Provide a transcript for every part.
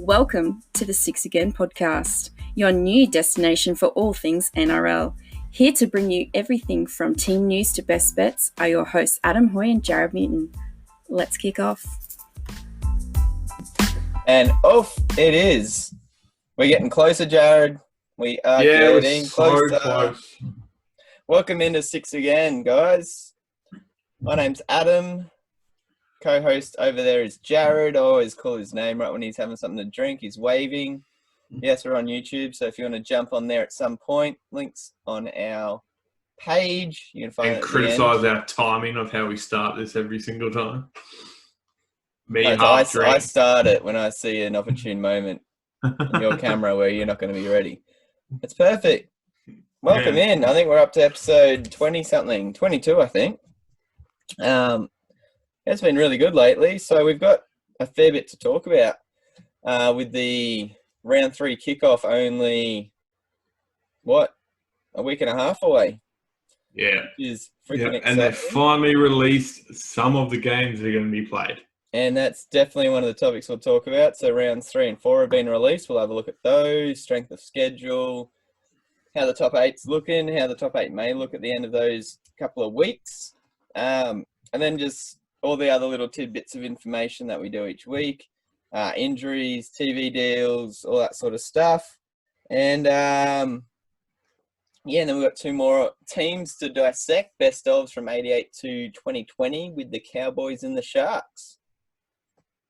Welcome to the Six Again podcast, your new destination for all things NRL. Here to bring you everything from team news to best bets are your hosts Adam Hoy and Jared Newton. Let's kick off. And off it is. We're getting closer, Jared. We are getting closer. Close. Welcome into Six Again, guys. My name's Adam. Co-host over there is Jared. I always call his name right when he's having something to drink. He's waving. Yes, we're on YouTube, so if you want to jump on there at some point, links on our page. You can find and criticise our timing of how we start this every single time. I start it when I see an opportune moment in your camera where you're not going to be ready. It's perfect. Welcome in. I think we're up to episode 20-something, 22, I think. It's been really good lately, so we've got a fair bit to talk about with the round 3 kickoff only, a week and a half away. Yeah. Which is freaking exciting. And they've finally released some of the games that are going to be played. And that's definitely one of the topics we'll talk about. So rounds 3 and 4 have been released. We'll have a look at those, strength of schedule, how the top 8's looking, how the top 8 may look at the end of those couple of weeks. And then just all the other little tidbits of information that we do each week, injuries, TV deals, all that sort of stuff. And, and then we've got 2 more teams to dissect, best ofs from 88 to 2020 with the Cowboys and the Sharks.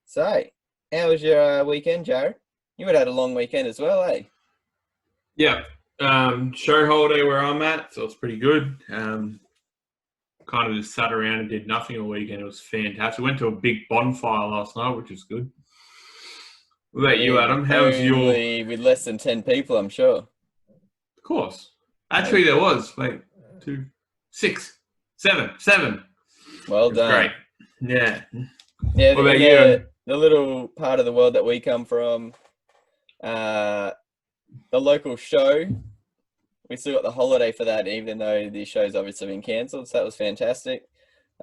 So, how was your weekend, Jared? You would have had a long weekend as well, eh? Yeah. Show holiday where I'm at, so it's pretty good. Kind of just sat around and did nothing all weekend. It was fantastic. Went to a big bonfire last night, which was good. What about you, Adam? How was your... With less than 10 people, I'm sure. Of course. Actually, there was. 2, 6, 7. Well done. Great. Yeah. Yeah. What about you? The little part of the world that we come from, the local show, we still got the holiday for that, even though the show's obviously been cancelled. So that was fantastic.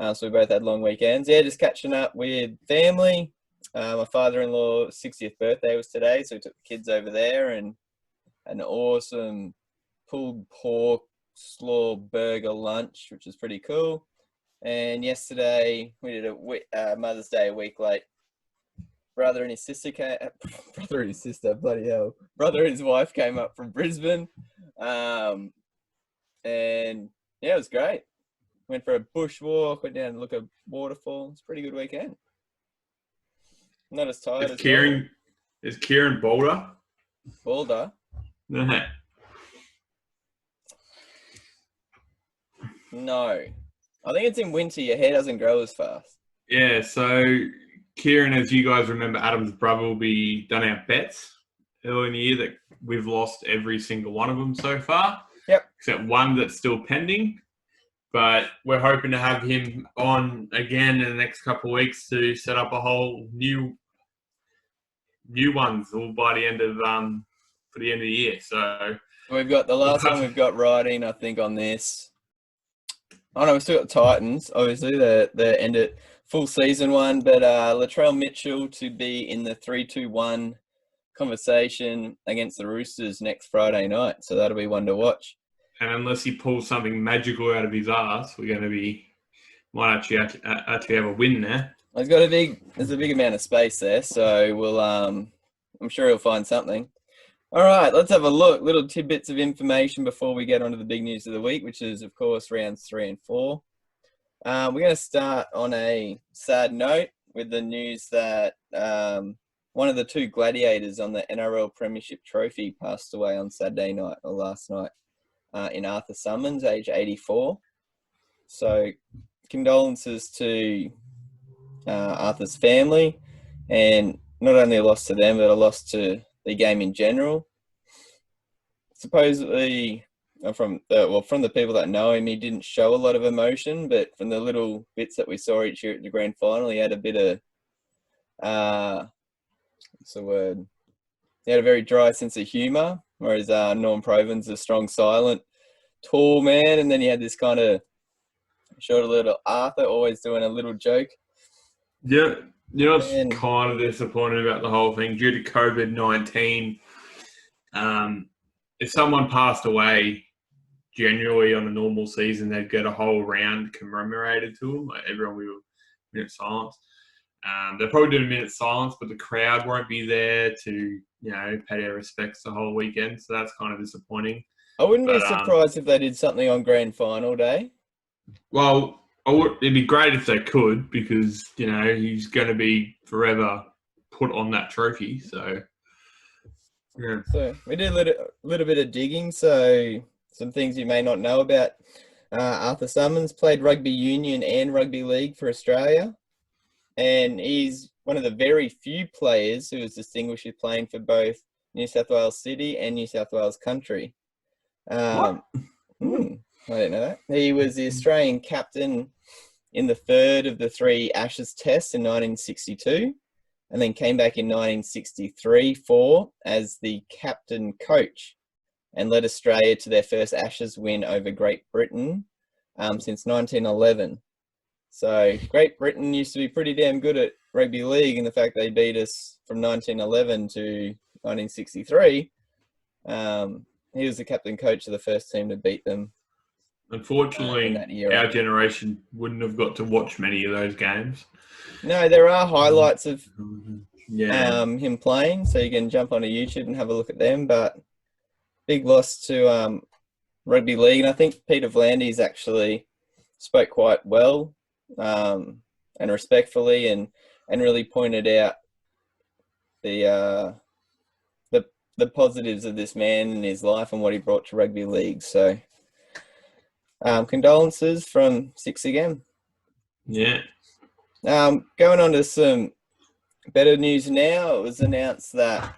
So we both had long weekends. Yeah, just catching up with family. My father-in-law's 60th birthday was today, so we took the kids over there and an awesome pulled pork slaw burger lunch, which is pretty cool. And yesterday we did a Mother's Day a week late. Brother and his wife came up from Brisbane. And yeah, it was great. Went for a bush walk, went down and look at waterfall. It's a pretty good weekend. Not as tired as Kieran. Is Kieran Boulder? Boulder? No. No. I think it's in winter. Your hair doesn't grow as fast. Yeah, so Kieran, as you guys remember, Adam's brother will be done our bets early in the year that we've lost every single one of them so far. Yep. Except one that's still pending. But we're hoping to have him on again in the next couple of weeks to set up a whole new ones all by the end of for the end of the year. So we've got the last one we've got riding, I think, on this. Oh no, we've still got the Titans, obviously, the end of full season one, but Latrell Mitchell to be in the 3-2-1 conversation against the Roosters next Friday night. So that'll be one to watch. And unless he pulls something magical out of his ass, we're going to might actually have a win there. There's a big amount of space there, so we'll I'm sure he'll find something. All right, let's have a look. Little tidbits of information before we get on to the big news of the week, which is, of course, rounds 3 and 4. We're going to start on a sad note with the news that one of the 2 Gladiators on the NRL Premiership trophy passed away on Saturday night or last night in Arthur Summons, age 84. So condolences to Arthur's family, and not only a loss to them, but a loss to the game in general. Supposedly, from the people that know him, he didn't show a lot of emotion, but from the little bits that we saw each year at the grand final, he had a bit of, what's the word? He had a very dry sense of humour, whereas Norm Proven's a strong, silent, tall man, and then he had this kind of short little Arthur, always doing a little joke. Yeah, You know what's And kind of disappointing about the whole thing? Due to COVID-19, if someone passed away, generally on a normal season, they'd get a whole round commemorated to them. Like everyone will do a minute silence. They'll probably do a minute silence, but the crowd won't be there to, pay their respects the whole weekend. So that's kind of disappointing. I wouldn't be But, surprised if they did something on grand final day. Well, it'd be great if they could, because, he's going to be forever put on that trophy. So, yeah. So we did a little bit of digging. So some things you may not know about. Arthur Summons played rugby union and rugby league for Australia. And he's one of the very few players who is distinguished with playing for both New South Wales City and New South Wales Country. What? I didn't know that. He was the Australian captain in the third of the three Ashes tests in 1962, and then came back in 1963 as the captain coach, and led Australia to their first Ashes win over Great Britain since 1911. So Great Britain used to be pretty damn good at rugby league, and the fact they beat us from 1911 to 1963, he was the captain coach of the first team to beat them. Unfortunately, our generation wouldn't have got to watch many of those games. No, there are highlights of him playing, so you can jump onto YouTube and have a look at them. But big loss to rugby league, and I think Peter V'landys actually spoke quite well and respectfully, and really pointed out the positives of this man in his life and what he brought to rugby league. So condolences from Six again. Yeah. Going on to some better news now. It was announced that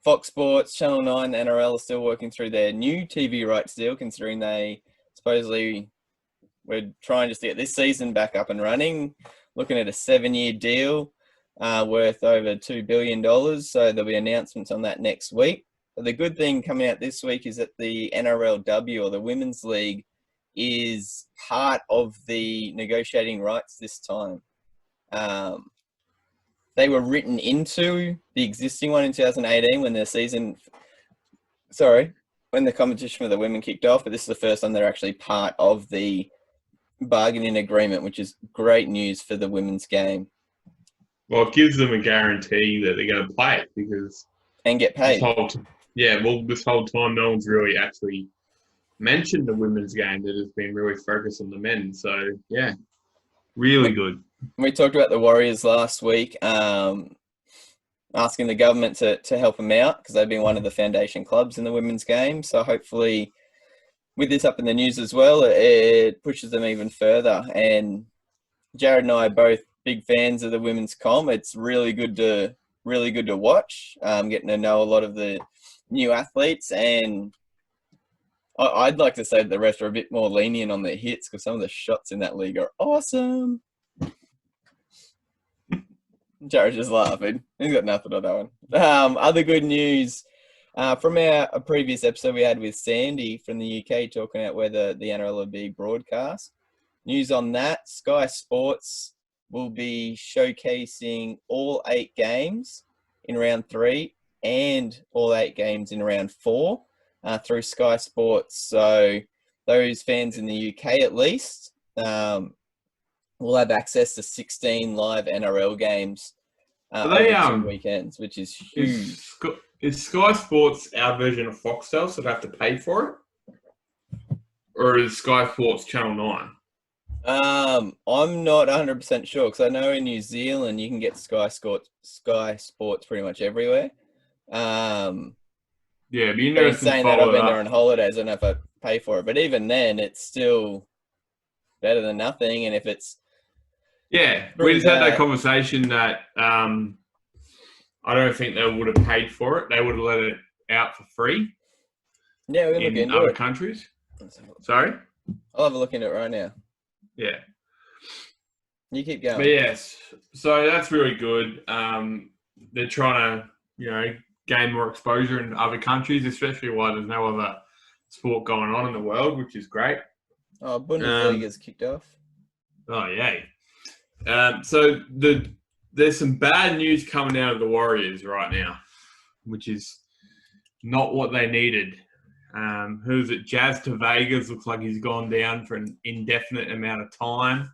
Fox Sports, Channel 9, NRL are still working through their new TV rights deal, considering they supposedly were trying just to get this season back up and running, looking at a 7-year deal worth over $2 billion. So there'll be announcements on that next week. But the good thing coming out this week is that the NRLW, or the Women's League, is part of the negotiating rights this time. They were written into the existing one in 2018 when when the competition for the women kicked off, but this is the first time they're actually part of the bargaining agreement, which is great news for the women's game. Well, it gives them a guarantee that they're going to play it, because... And get paid. This whole time no one's really actually mentioned the women's game. That has been really focused on the men. So, yeah, really good. We talked about the Warriors last week, asking the government to help them out, because they've been one of the foundation clubs in the women's game. So hopefully with this up in the news as well, it pushes them even further. And Jared and I are both big fans of the women's comm. It's really good to watch, getting to know a lot of the new athletes. And I'd like to say that the rest are a bit more lenient on their hits, because some of the shots in that league are awesome. Jared's just laughing. He's got nothing on that one. Other good news from a previous episode we had with Sandy from the UK, talking about whether the NRL will be broadcast. News on that: Sky Sports will be showcasing all 8 games in round 3 and all 8 games in round 4 through Sky Sports. So those fans in the UK at least will have access to 16 live NRL games over 2 weekends, which is huge. Is Sky Sports our version of Foxtel, so they have to pay for it? Or is Sky Sports Channel 9? I'm not 100% sure, because I know in New Zealand you can get Sky Sports pretty much everywhere. It'd be But in interesting saying that, I've been there on holidays, I don't know if I pay for it. But even then, it's still better than nothing. And if it's... Yeah, we just had that conversation that I don't think they would have paid for it. They would have let it out for free. Yeah, we're looking into other countries. Sorry? I'll have a look into it right now. Yeah. You keep going. But yes, so that's really good. They're trying to, gain more exposure in other countries, especially while there's no other sport going on in the world, which is great. Oh, Bundesliga's kicked off. Oh, yay. There's some bad news coming out of the Warriors right now, which is not what they needed. Who's it? Jazz to Vegas looks like he's gone down for an indefinite amount of time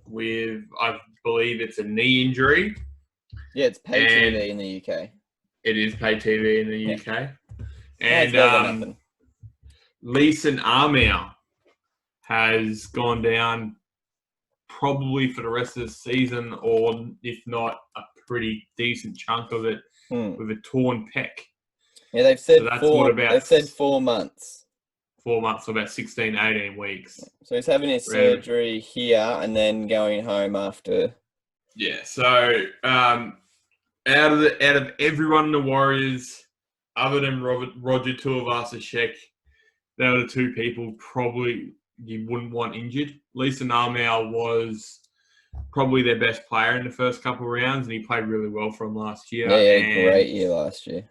with, I believe it's a knee injury. Yeah, it's pay TV in the UK. It is pay TV in the UK. And Leeson Armour has gone down probably for the rest of the season, or if not, a pretty decent chunk of it with a torn pec. Yeah, they've said They've said 4 months. 4 months, so about 16, 18 weeks. So he's having his surgery here and then going home after. Yeah, so out of everyone in the Warriors, other than Roger Tuivasa-Sheck, they were the two people probably you wouldn't want injured. Leeson Armour was probably their best player in the first couple of rounds, and he played really well for them last year. Yeah, great year last year.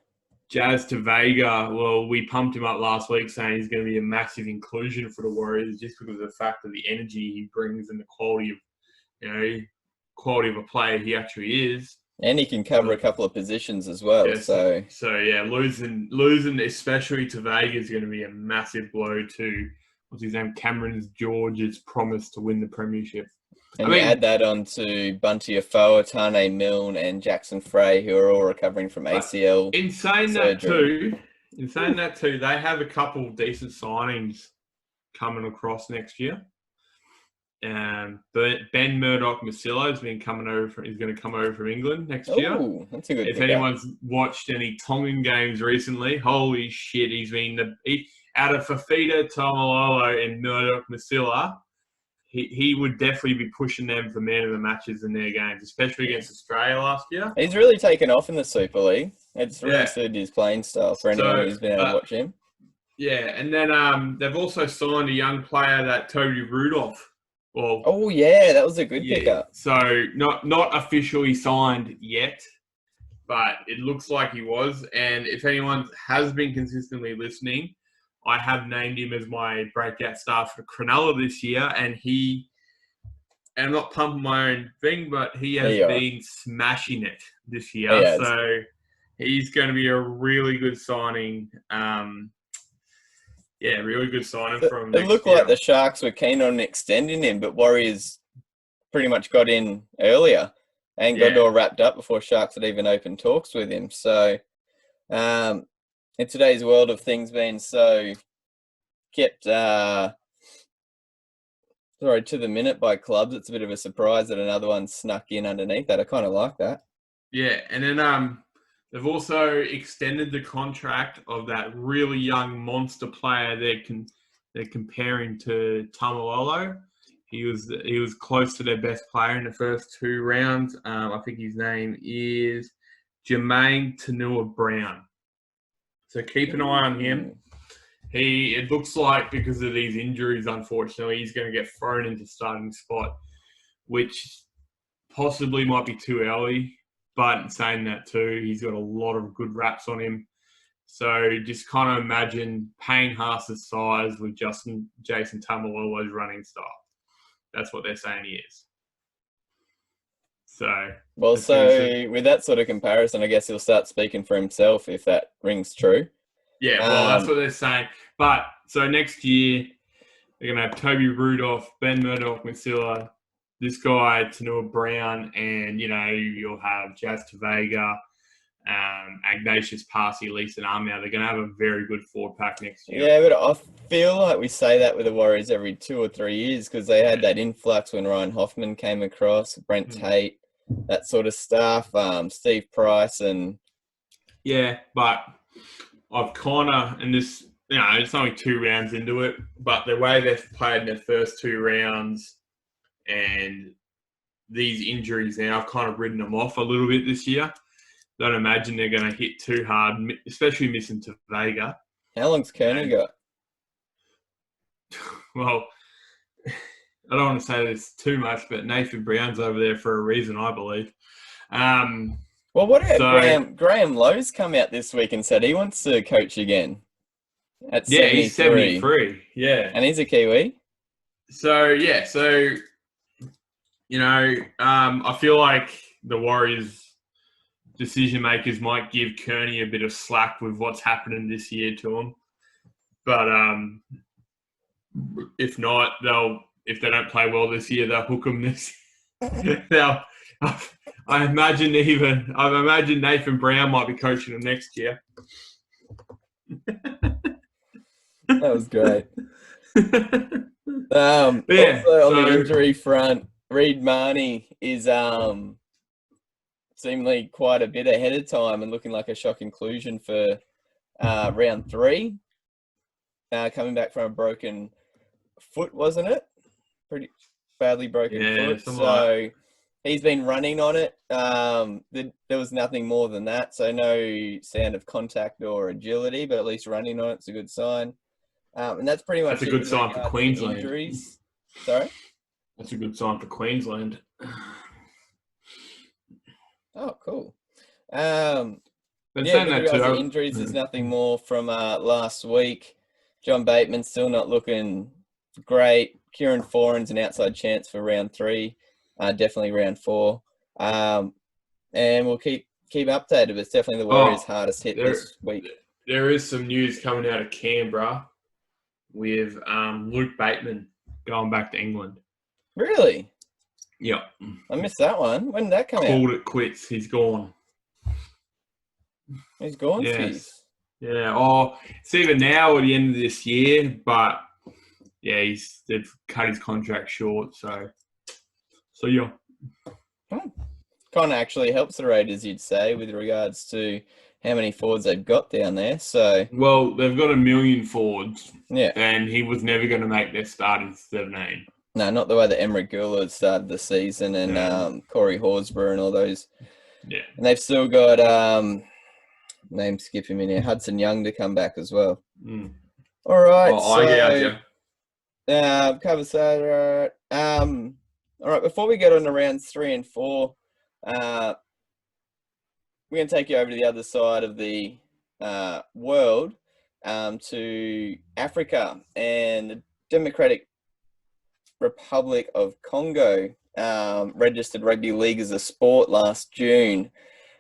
Jazz to Vega, well, we pumped him up last week saying he's going to be a massive inclusion for the Warriors just because of the fact of the energy he brings and the quality of a player he actually is. And he can cover a couple of positions as well. Yeah, so losing especially to Vega is going to be a massive blow to what's his name, Cameron George's promise to win the Premiership. And you add that on to Bunty Afoa, Tane Milne, and Jackson Frey, who are all recovering from ACL. In saying that too, they have a couple of decent signings coming across next year. But Ben Murdoch-Masilo is going to come over from England next year. Oh, that's a good. If anyone's watched any Tongan games recently, holy shit, he's been out of Fafita, Tamalolo, and Murdoch-Masilo. He would definitely be pushing them for man of the matches in their games, especially against Australia last year. He's really taken off in the Super League. It's really suited his playing style for anyone who's been able to watch him. Yeah, and then they've also signed a young player, that Toby Rudolph. Well, that was a good pickup. So not officially signed yet, but it looks like he was. And if anyone has been consistently listening, I have named him as my breakout star for Cronulla this year, and I'm not pumping my own thing, but he has been smashing it this year. So he's going to be a really good signing. Really good signing from next year. It looked like the Sharks were keen on extending him, but Warriors pretty much got in earlier and got it all wrapped up before Sharks had even opened talks with him. So, in today's world of things being so kept to the minute by clubs, it's a bit of a surprise that another one snuck in underneath that. I kind of like that. Yeah, and then they've also extended the contract of that really young monster player they're comparing to Tamalolo. He was close to their best player in the first 2 rounds. I think his name is Jermaine Tanua-Brown. So keep an eye on him. It looks like because of these injuries, unfortunately, he's going to get thrown into starting spot, which possibly might be too early. But in saying that too, he's got a lot of good raps on him. So just kind of imagine Payne Haas's size with Jason Tamalolo's running style. That's what they're saying he is. So with that sort of comparison, I guess he'll start speaking for himself if that rings true. Yeah, that's what they're saying. But so next year, they're going to have Toby Rudolph, Ben Murdoch-Masilo, this guy, Tanua-Brown, and, you'll have Jazz Tavega, Ignatius Parsi, Leeson Armour. They're going to have a very good forward pack next year. Yeah, but I feel like we say that with the Warriors every 2 or 3 years because they had that influx when Ryan Hoffman came across, Brent Tate, that sort of stuff, Steve Price and... Yeah, but I've kind of, and this, it's only 2 rounds into it, but the way they've played in their first 2 rounds and these injuries now, I've kind of ridden them off a little bit this year. Don't imagine they're going to hit too hard, especially missing to Vega. How long's Kearney got? Well, I don't want to say this too much, but Nathan Brown's over there for a reason, I believe. Well, what about Graham Lowe's come out this week and said he wants to coach again at 73. He's 73, yeah. And he's a Kiwi? So I feel like the Warriors decision makers might give Kearney a bit of slack with what's happening this year to him. But if not, if they don't play well this year, they'll hook them this. I imagine Nathan Brown might be coaching them next year. That was great. Also on the injury front, Reid Marnie is seemingly quite a bit ahead of time and looking like a shock inclusion for round 3. Coming back from a broken foot, wasn't it? Pretty badly broken foot. So he's been running on it. There was nothing more than that. So no sound of contact or agility, but at least running on it's a good sign. And that's pretty much a good sign for Queensland. Injuries. Sorry? That's a good sign for Queensland. Oh, cool. But with regards to injuries, there's nothing more from last week. John Bateman's still not looking great. Kieran Foran's an outside chance for round 3, definitely round 4. And we'll keep updated, but it's definitely the Warriors' hardest hit this week. There is some news coming out of Canberra with Luke Bateman going back to England. Really? Yep. I missed that one. When did that come out? Called it quits. He's gone. He's gone? Yes. Yeah. Oh, it's either now or the end of this year, but yeah, they've cut his contract short. So yeah. Kind of actually helps the Raiders, you'd say, with regards to how many forwards they've got down there. So well, they've got 1 million forwards. Yeah. And he was never going to make their starting 17. No, not the way that Emmerich Gula started the season and Corey Horsburgh and all those. Yeah. And they've still got name skipping me now, Hudson Young to come back as well. Mm. All right. I get you. Cover that. All right, before we get on to rounds 3 and 4, we're going to take you over to the other side of the world, to Africa and the Democratic Republic of Congo. Registered rugby league as a sport last June,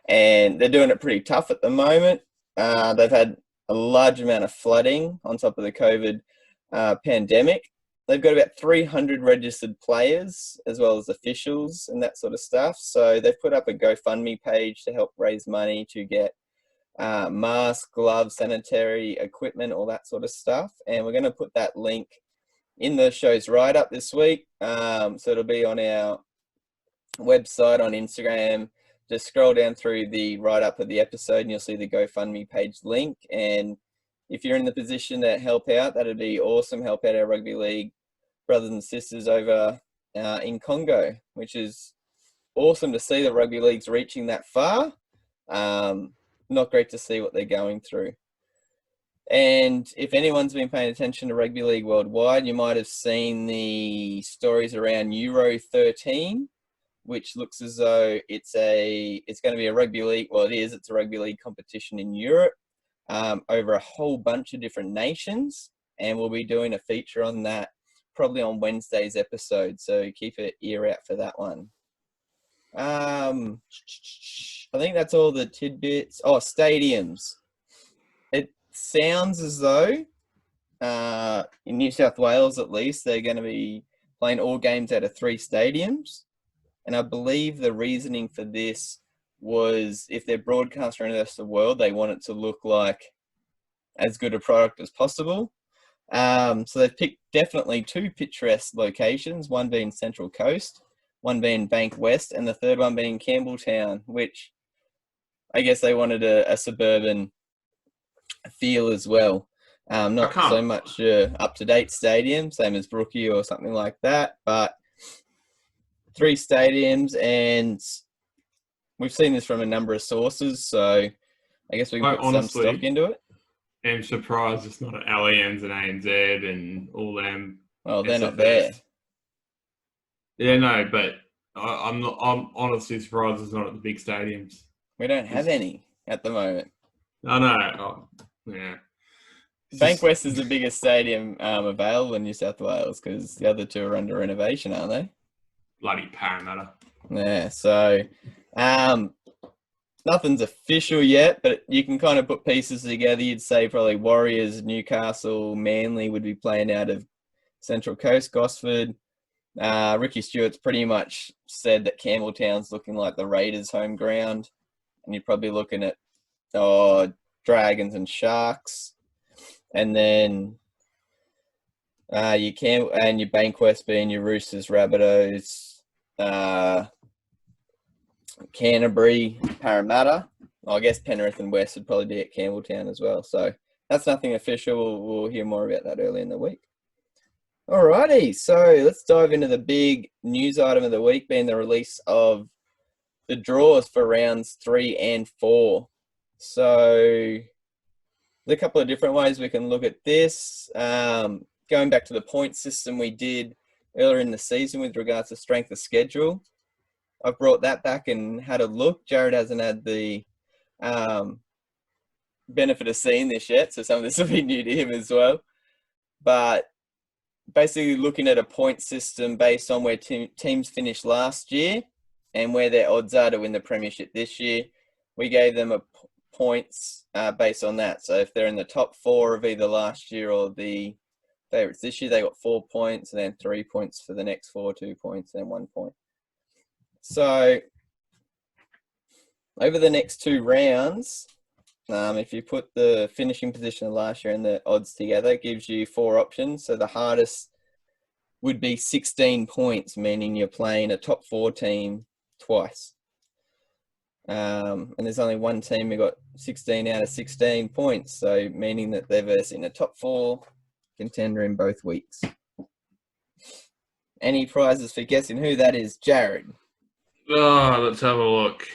and they're doing it pretty tough at the moment. They've had a large amount of flooding on top of the COVID pandemic. They've got about 300 registered players as well as officials and that sort of stuff. So they've put up a GoFundMe page to help raise money to get masks, gloves, sanitary equipment, all that sort of stuff. And we're going to put that link in the show's write-up this week. So it'll be on our website, on Instagram. Just scroll down through the write-up of the episode and you'll see the GoFundMe page link. And if you're in the position to help out, that'd be awesome. Help out our rugby league brothers and sisters over in Congo, which is awesome to see that rugby league's reaching that far. Not great to see what they're going through. And if anyone's been paying attention to rugby league worldwide, you might have seen the stories around Euro 13, which looks as though it's going to be a rugby league. Well, it's a rugby league competition in Europe, over a whole bunch of different nations. And we'll be doing a feature on that probably on Wednesday's episode. So keep an ear out for that one. I think that's all the tidbits. Oh, stadiums. It sounds as though in New South Wales, at least, they're going to be playing all games out of 3 stadiums. And I believe the reasoning for this was if they're broadcast around the rest of the world, they want it to look like as good a product as possible. So they've picked definitely 2 picturesque locations, one being Central Coast, one being Bank West, and the third one being Campbelltown, which I guess they wanted a suburban feel as well. Not so much up-to-date stadium, same as Brookie or something like that, but 3 stadiums, and we've seen this from a number of sources, so I guess we can put some stock into it. I'm surprised it's not at LEMs and ANZ and all them. Well, they're not there. Yeah, no, but I'm honestly surprised it's not at the big stadiums. We don't have any at the moment. I know. Oh, yeah. Bankwest is the biggest stadium available in New South Wales because the other 2 are under renovation, aren't they? bloody Parramatta. Yeah, so nothing's official yet, but you can kind of put pieces together. You'd say probably Warriors, Newcastle, Manly would be playing out of Central Coast, Gosford. Ricky Stewart's pretty much said that Campbelltown's looking like the Raiders' home ground, and you're probably looking at Dragons and Sharks, and then your Bankwest being your Roosters, Rabbitohs, Canterbury, Parramatta. I guess Penrith and West would probably be at Campbelltown as well. So that's nothing official. We'll hear more about that early in the week. Alrighty, so let's dive into the big news item of the week, being the release of the draws for rounds 3 and 4. So there's a couple of different ways we can look at this. Going back to the point system we did earlier in the season with regards to strength of schedule, I've brought that back and had a look. Jared hasn't had the benefit of seeing this yet, so some of this will be new to him as well. But basically looking at a point system based on where teams finished last year and where their odds are to win the Premiership this year. We gave them points based on that. So if they're in the top 4 of either last year or the favourites this year, they got 4 points, and then 3 points for the next 4, 2 points, and then 1 point. So over the next 2 rounds, if you put the finishing position of last year and the odds together, it gives you 4 options. So the hardest would be 16 points, meaning you're playing a top 4 team twice. And there's only one team who got 16 out of 16 points, so meaning that they're versing a top 4 contender in both weeks. Any prizes for guessing who that is, Jared? Oh, let's have a look.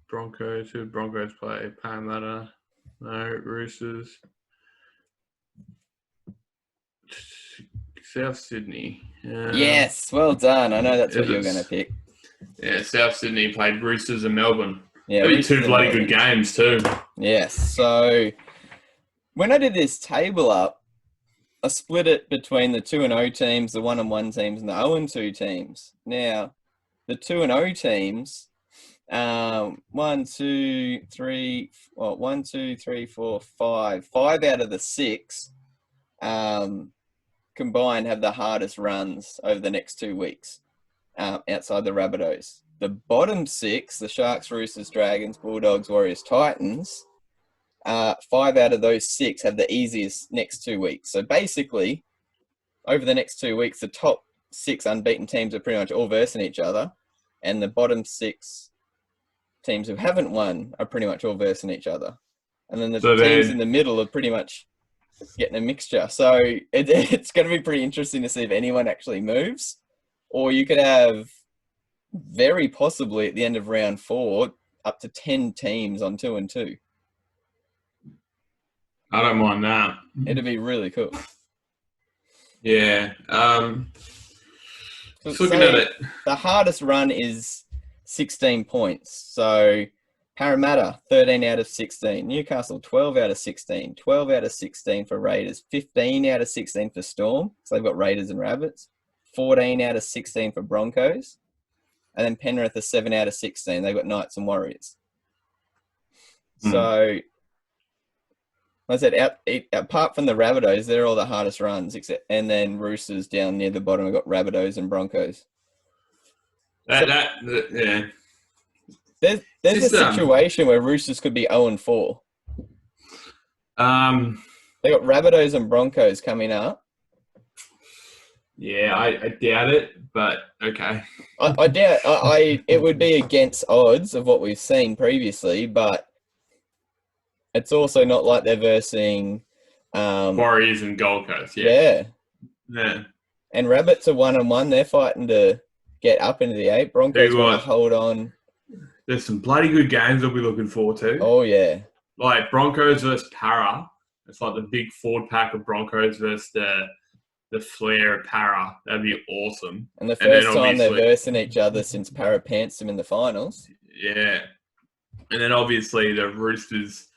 Broncos. Who Broncos play? Parramatta. No. Roosters. South Sydney. Yes, well done. I know that's what you're going to pick. Yeah, South Sydney played Roosters and Melbourne. Yeah, maybe 2 bloody good games too. Yes. So when I did this table up, I split it between the 2-0 teams, the 1-1 teams, and the 0-2 teams. Now, the 2-0 teams, 5 out of the 6 combined have the hardest runs over the next 2 weeks outside the Rabbitohs. The bottom 6, the Sharks, Roosters, Dragons, Bulldogs, Warriors, Titans, 5 out of those 6 have the easiest next 2 weeks. So basically, over the next 2 weeks, the top 6 unbeaten teams are pretty much all versing each other, and the bottom 6 teams who haven't won are pretty much all versing each other. And then the teams in the middle are pretty much getting a mixture. So it's going to be pretty interesting to see if anyone actually moves. Or you could have, very possibly at the end of round 4, up to 10 teams on 2 and 2. I don't mind that. It'd be really cool. Yeah. Looking at it. The hardest run is 16 points. So Parramatta, 13 out of 16. Newcastle, 12 out of 16. 12 out of 16 for Raiders. 15 out of 16 for Storm. So they've got Raiders and Rabbits. 14 out of 16 for Broncos. And then Penrith are 7 out of 16. They've got Knights and Warriors. So, like I said, apart from the Rabbitohs, they're all the hardest runs. And then Roosters down near the bottom, we've got Rabbitohs and Broncos. Yeah. There's a situation where Roosters could be 0-4. They got Rabbitohs and Broncos coming up. Yeah, I doubt it, but okay. I doubt it would be against odds of what we've seen previously, but it's also not like they're versing Warriors and Gold Coast. Yeah. And Rabbits are 1-1. They're fighting to get up into the 8. Broncos want to hold on. There's some bloody good games I'll be looking forward to. Oh yeah, like Broncos versus Para. It's like the big forward pack of Broncos versus the Flair Para. That'd be awesome. And the first time they're versing each other since Para pantsed them in the finals. Yeah. And then obviously the Roosters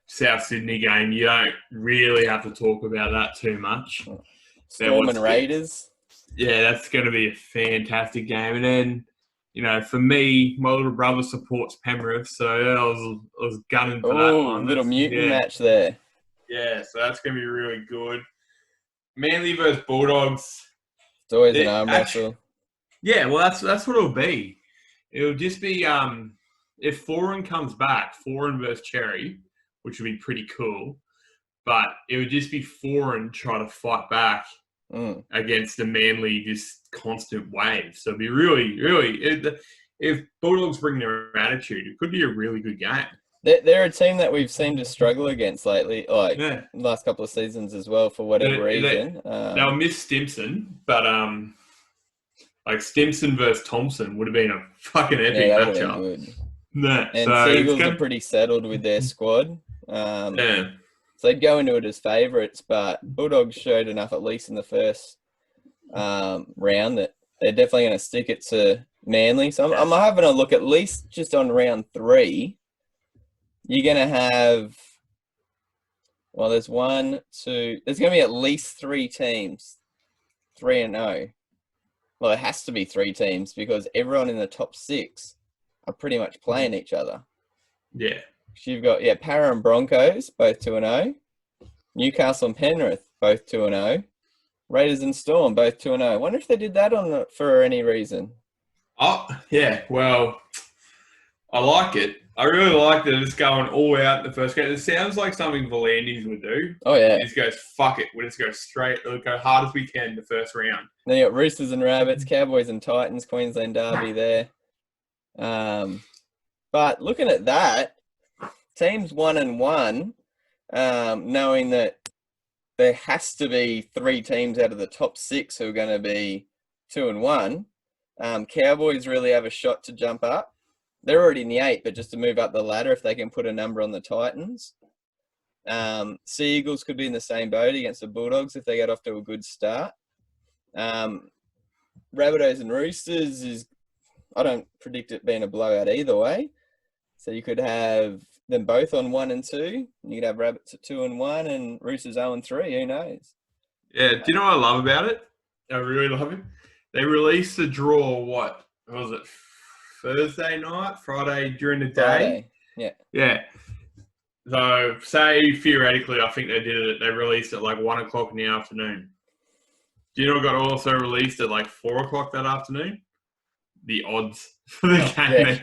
South Sydney game, you don't really have to talk about that too much. Storm and Raiders. Yeah, that's going to be a fantastic game. And then, you know, for me, my little brother supports Penrith, so I was gunning for that one. Little mutant match there. Yeah, so that's going to be really good. Manly versus Bulldogs. It's always an arm wrestle. Yeah, well, that's what it'll be. It'll just be if Foreign comes back, Foreign versus Cherry, which would be pretty cool. But it would just be Foreign trying to fight back against the Manly just constant wave. So it'd be really, if Bulldogs bring their attitude, it could be a really good game. They're a team that we've seemed to struggle against lately, the last couple of seasons as well, for whatever reason. They'll miss Stimson, but like Stimson versus Thompson would have been a fucking epic matchup. Good. Yeah, and so Seagulls are pretty settled with their squad. So they'd go into it as favourites, but Bulldogs showed enough, at least in the first round, that they're definitely going to stick it to Manly. So I'm having a look, at least just on round 3. You're going to have, there's 1, 2, there's going to be at least 3 teams, 3-0. Well, it has to be 3 teams because everyone in the top 6 are pretty much playing each other. Yeah. You've got, Para and Broncos, both 2-0. Newcastle and Penrith, both 2-0. Raiders and Storm, both 2-0. I wonder if they did that for any reason. Oh, yeah. Well, I like it. I really like that it's going all out in the first game. It sounds like something Volandis would do. Oh, yeah. He just goes, fuck it. We'll just go straight. We'll go hard as we can in the first round. Then you got Roosters and Rabbits, Cowboys and Titans, Queensland Derby there. But looking at that, teams 1-1, knowing that there has to be 3 teams out of the top 6 who are going to be 2-1. Cowboys really have a shot to jump up. They're already in the 8, but just to move up the ladder if they can put a number on the Titans. Sea Eagles could be in the same boat against the Bulldogs if they get off to a good start. Rabbitohs and Roosters I don't predict it being a blowout either way. So you could have them both on 1 and 2. You could have Rabbits at 2 and 1 and Roosters 0 and 3. Who knows? Yeah. Do you know what I love about it? I really love it. They released the draw. What was it? Thursday night, Friday during the day. Friday. Yeah. Yeah. So say theoretically, I think they did it. They released it like 1 o'clock in the afternoon. Do you know what got also released at like 4 o'clock that afternoon? The odds for the game.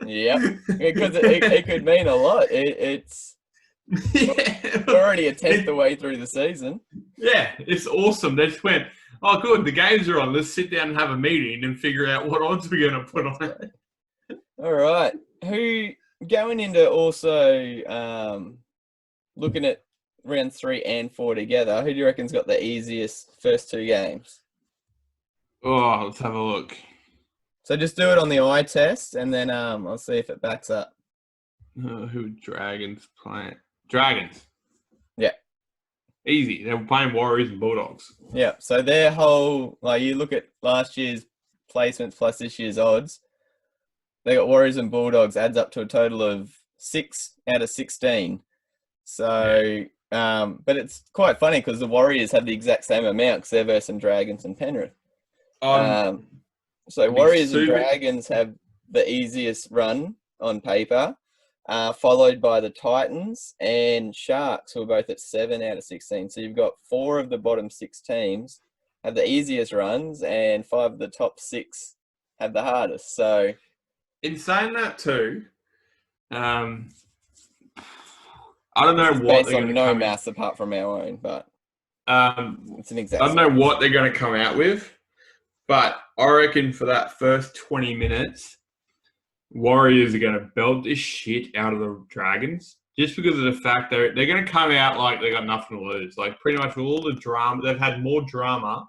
Yeah, because it could mean a lot. It's we're already a 10th the way through the season. Yeah, it's awesome. They just went, oh, good, the games are on. Let's sit down and have a meeting and figure out what odds we're going to put on it. All right. Who going into also looking at round 3 and 4 together, who do you reckon's got the easiest first 2 games? Oh, let's have a look. So just do it on the eye test, and then I'll see if it backs up. Who Dragons playing? Dragons. Yeah. Easy. They were playing Warriors and Bulldogs. Yeah. So their whole, you look at last year's placements plus this year's odds, they got Warriors and Bulldogs, adds up to a total of 6 out of 16. So, but it's quite funny because the Warriors have the exact same amount because they're versing Dragons and Penrith. So Warriors and Dragons have the easiest run on paper, followed by the Titans and Sharks, who are both at 7 out of 16. So you've got 4 of the bottom 6 teams have the easiest runs, and 5 of the top 6 have the hardest. So, in saying that too, I don't know what based on no maths apart from our own, but it's an exact. I don't know what they're going to come out with. But I reckon for that first 20 minutes, Warriors are going to belt this shit out of the Dragons just because of the fact they're going to come out like they got nothing to lose. Like pretty much all the drama, they've had more drama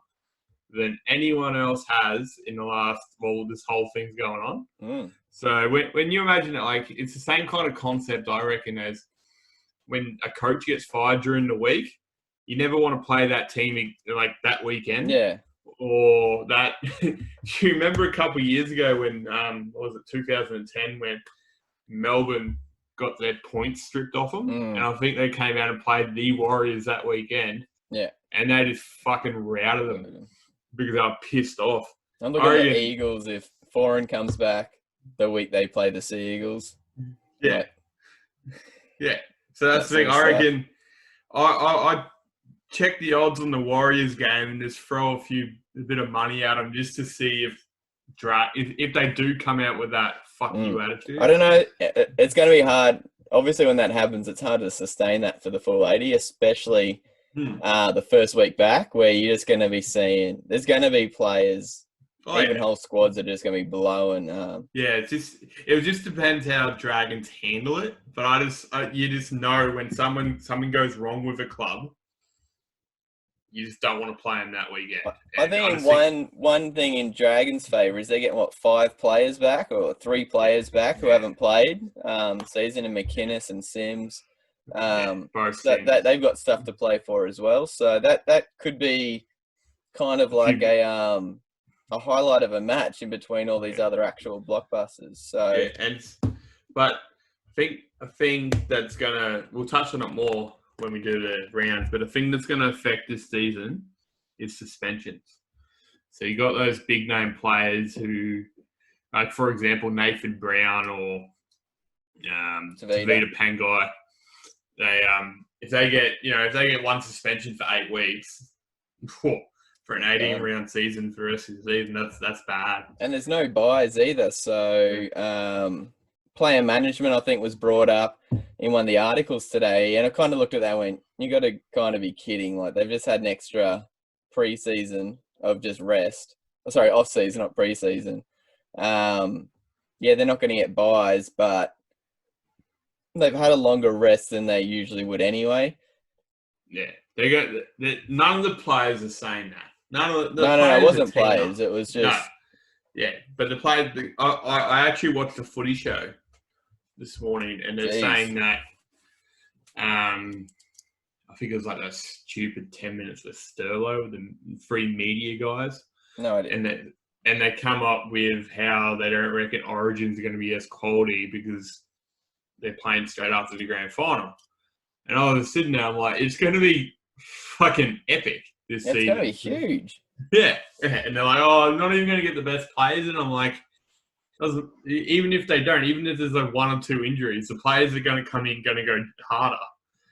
than anyone else has in the last, this whole thing's going on. Mm. So when you imagine it, like it's the same kind of concept, I reckon, as when a coach gets fired during the week, you never want to play that team like that weekend. Yeah. Or that, do you remember a couple of years ago when, what was it, 2010, when Melbourne got their points stripped off them, and I think they came out and played the Warriors that weekend. Yeah. And they just fucking routed them because they were pissed off. I'm looking at the Eagles if Foreign comes back the week they play the Sea Eagles. Yeah. Yeah. So that's the thing. I reckon I check the odds on the Warriors game and just throw a bit of money at them just to see if they do come out with that fuck you attitude. I don't know. It's going to be hard. Obviously, when that happens, it's hard to sustain that for the full 80, especially the first week back, where you're just going to be seeing there's going to be players, whole squads are just going to be blowing. Yeah, it just depends how Dragons handle it. But you just know when something goes wrong with a club, you just don't want to play them that weekend. I think one thing in Dragons' favour is they're getting 5 players back or 3 players back who haven't played season, and McInnes and Sims. They've got stuff to play for as well. So that could be kind of like a highlight of a match in between all these other actual blockbusters. So but I think a thing that's we'll touch on it more when we do the rounds, but a thing that's going to affect this season is suspensions. So you got those big name players who, like for example, Nathan Brown or Tavita Pangai. If they get one suspension for 8 weeks, for an 18-round season for the rest of the season, that's bad. And there's no buys either. So player management, I think, was brought up in one of the articles today, and I kind of looked at that and went, you got to kind of be kidding. Like, they've just had an extra pre-season of just rest. Sorry, off-season, not pre-season. They're not going to get buys, but they've had a longer rest than they usually would anyway. Yeah, none of the players are saying that. No, it wasn't players. It was just... No. Yeah, but the players... I actually watched a footy show this morning, and they're saying that I think it was like a stupid 10 minutes with Sterlo, the free media guys. No idea. And they come up with how they don't reckon Origins are going to be as quality because they're playing straight after the grand final. And I was sitting there, I'm like, it's going to be fucking epic this season. It's going to be huge. Yeah. And they're like, I'm not even going to get the best players. And I'm like, even if they don't, even if there's like 1 or 2 injuries, the players are going to come in, going to go harder.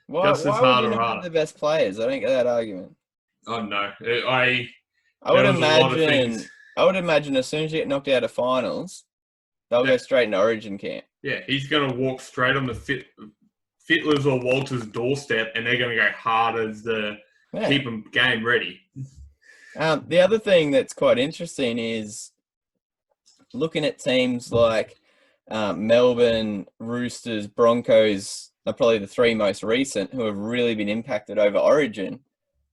Why would you not have the best players? I don't get that argument. Oh, no. I would imagine as soon as you get knocked out of finals, they'll go straight into Origin camp. Yeah, he's going to walk straight on the Fittler's or Walter's doorstep, and they're going to go hard as keep them game ready. The other thing that's quite interesting is looking at teams like Melbourne, Roosters, Broncos are probably the 3 most recent who have really been impacted over Origin.